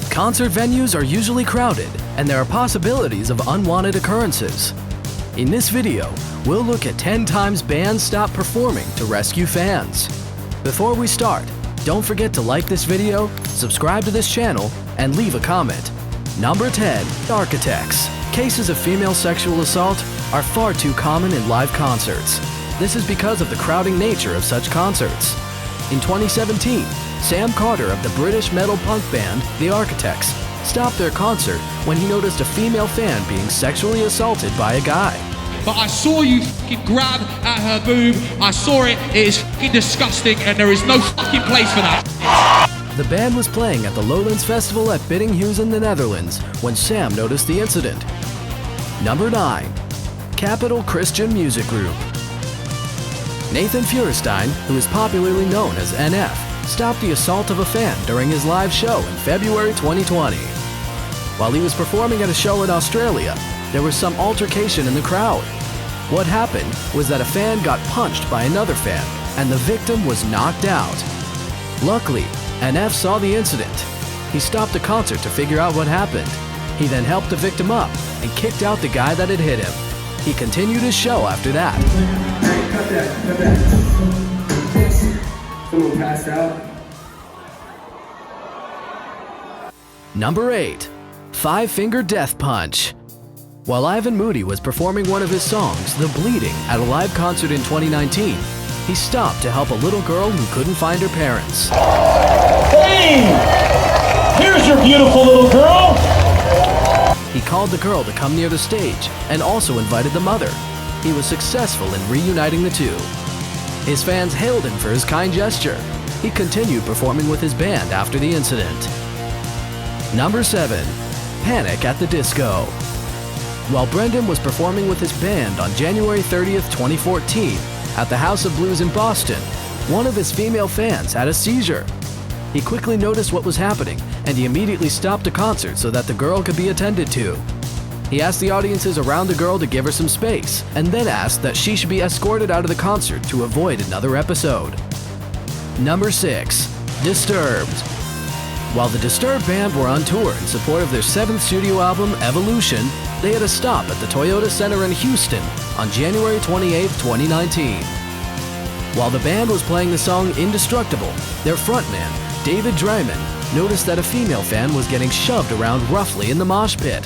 Concert venues are usually crowded, and there are possibilities of unwanted occurrences. In this video, we'll look at 10 times bands stop performing to rescue fans. Before we start, don't forget to like this video, subscribe to this channel, and leave a comment. Number 10. Architects. Cases of female sexual assault are far too common in live concerts. This is because of the crowding nature of such concerts. In 2017, Sam Carter of the British metal punk band The Architects stopped their concert when he noticed a female fan being sexually assaulted by a guy. But I saw you fucking grab at her boob. I saw it. It is fucking disgusting, and there is no fucking place for that. The band was playing at the Lowlands Festival at Biddinghuizen in the Netherlands when Sam noticed the incident. Number 9. Capital Christian Music Group. Nathan Feuerstein, who is popularly known as NF, stopped the assault of a fan during his live show in February 2020. While he was performing at a show in Australia, there was some altercation in the crowd. What happened was that a fan got punched by another fan, and the victim was knocked out. Luckily, NF saw the incident. He stopped the concert to figure out what happened. He then helped the victim up and kicked out the guy that had hit him. He continued his show after that. Hey, cut that. Someone passed out. Number 8. Five-Finger Death Punch. While Ivan Moody was performing one of his songs, The Bleeding, at a live concert in 2019, he stopped to help a little girl who couldn't find her parents. Hey! Here's your beautiful little girl! He called the girl to come near the stage and also invited the mother. He was successful in reuniting the two. His fans hailed him for his kind gesture. He continued performing with his band after the incident. Number 7. Panic at the Disco. While Brendan was performing with his band on January 30th, 2014 at the House of Blues in Boston, one of his female fans had a seizure. He quickly noticed what was happening, and he immediately stopped the concert so that the girl could be attended to. He asked the audiences around the girl to give her some space, and then asked that she should be escorted out of the concert to avoid another episode. Number 6. Disturbed. While the Disturbed band were on tour in support of their 7th studio album, Evolution, they had a stop at the Toyota Center in Houston on January 28, 2019. While the band was playing the song Indestructible, their frontman, David Dreiman, noticed that a female fan was getting shoved around roughly in the mosh pit.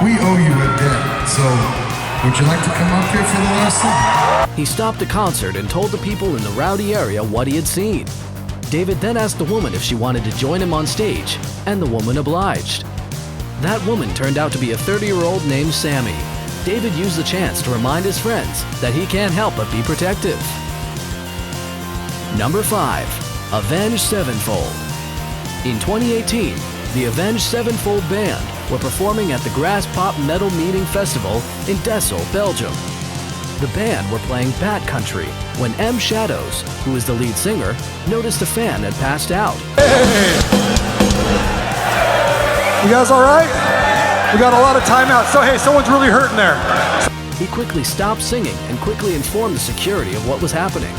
We owe you a debt, so would you like to come up here for the last song? He stopped the concert and told the people in the rowdy area what he had seen. David then asked the woman if she wanted to join him on stage, and the woman obliged. That woman turned out to be a 30-year-old named Sammy. David used the chance to remind his friends that he can't help but be protective. Number 5. Avenged Sevenfold. In 2018, the Avenged Sevenfold band were performing at the Grass Pop Metal Meeting Festival in Dessel, Belgium. The band were playing Bat Country when M. Shadows, who is the lead singer, noticed a fan had passed out. Hey! You guys all right? We got a lot of timeouts, so hey, someone's really hurting there. He quickly stopped singing and quickly informed the security of what was happening.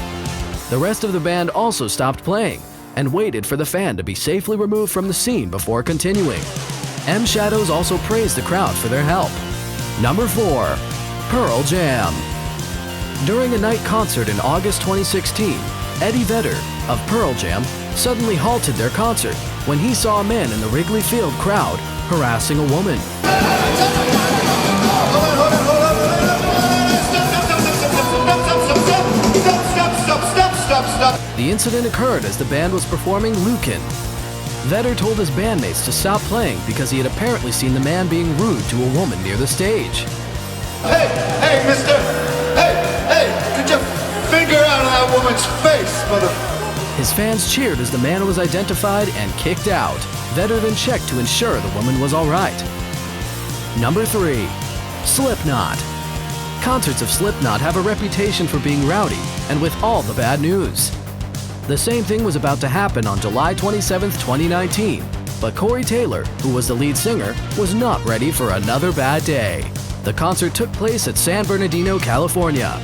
The rest of the band also stopped playing and waited for the fan to be safely removed from the scene before continuing. M. Shadows also praised the crowd for their help. Number 4. Pearl Jam. During a night concert in August 2016, Eddie Vedder of Pearl Jam suddenly halted their concert when he saw a man in the Wrigley Field crowd harassing a woman. The incident occurred as the band was performing Lukin. Vedder told his bandmates to stop playing because he had apparently seen the man being rude to a woman near the stage. Hey, mister! Hey, get your finger out of that woman's face, mother... His fans cheered as the man was identified and kicked out. Vedder then checked to ensure the woman was all right. Number 3. Slipknot. Concerts of Slipknot have a reputation for being rowdy and with all the bad news. The same thing was about to happen on July 27, 2019, but Corey Taylor, who was the lead singer, was not ready for another bad day. The concert took place at San Bernardino, California.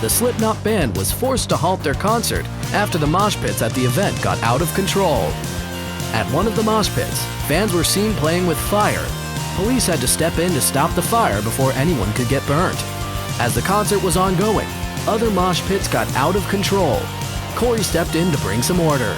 The Slipknot band was forced to halt their concert after the mosh pits at the event got out of control. At one of the mosh pits, fans were seen playing with fire. Police had to step in to stop the fire before anyone could get burnt. As the concert was ongoing, other mosh pits got out of control. Corey stepped in to bring some order.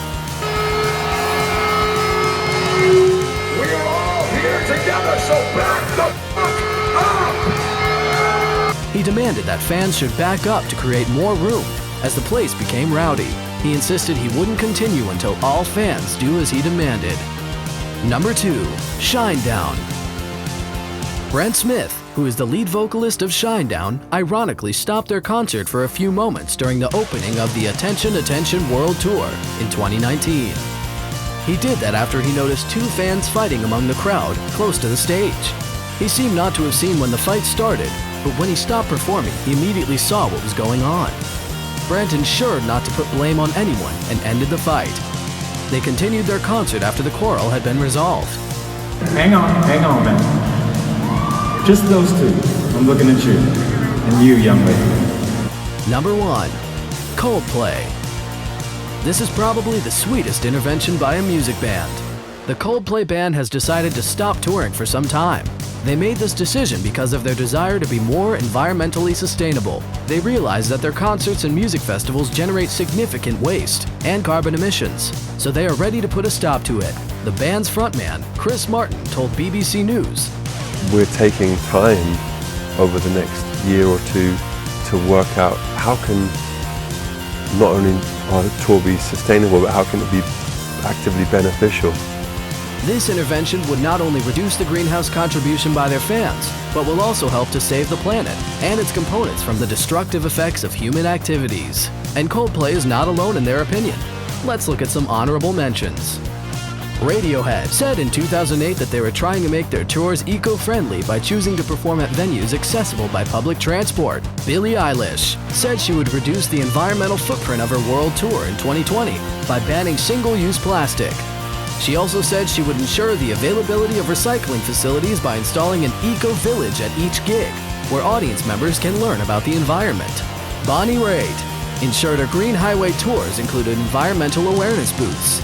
We're all here together, so back the fuck up! He demanded that fans should back up to create more room as the place became rowdy. He insisted he wouldn't continue until all fans do as he demanded. Number 2. SHINEDOwn. Brent Smith, who is the lead vocalist of SHINEDOwn, ironically stopped their concert for a few moments during the opening of the Attention Attention World Tour in 2019. He did that after he noticed 2 fans fighting among the crowd close to the stage. He seemed not to have seen when the fight started, but when he stopped performing, he immediately saw what was going on. Brent ensured not to put blame on anyone and ended the fight. They continued their concert after the quarrel had been resolved. Hang on, man. Just those 2. I'm looking at you. And you, young lady. Number 1. Coldplay. This is probably the sweetest intervention by a music band. The Coldplay band has decided to stop touring for some time. They made this decision because of their desire to be more environmentally sustainable. They realize that their concerts and music festivals generate significant waste and carbon emissions, so they are ready to put a stop to it. The band's frontman, Chris Martin, told BBC News, "We're taking time over the next year or 2 to work out how can not only our tour be sustainable, but how can it be actively beneficial." This intervention would not only reduce the greenhouse contribution by their fans, but will also help to save the planet and its components from the destructive effects of human activities. And Coldplay is not alone in their opinion. Let's look at some honorable mentions. RADIOHEAD said in 2008 that they were trying to make their tours eco-friendly by choosing to perform at venues accessible by public transport. Billie Eilish said she would reduce the environmental footprint of her world tour in 2020 by banning single-use plastic. She also said she would ensure the availability of recycling facilities by installing an eco-village at each gig, where audience members can learn about the environment. Bonnie Raitt ensured her Green Highway tours included environmental awareness booths.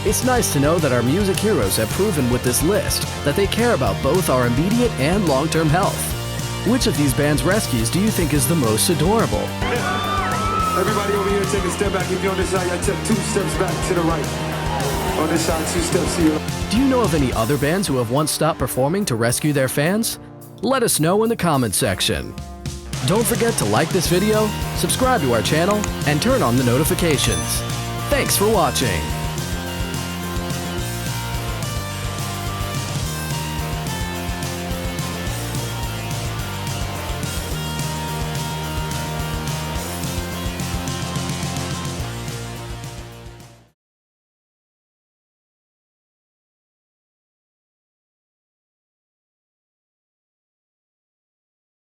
It's nice to know that our music heroes have proven with this list that they care about both our immediate and long-term health. Which of these bands' rescues do you think is the most adorable? Everybody over here, take a step back. If you're on this side, I take 2 steps back to the right. On this side, 2 steps here. Do you know of any other bands who have once stopped performing to rescue their fans? Let us know in the comments section. Don't forget to like this video, subscribe to our channel, and turn on the notifications. Thanks for watching.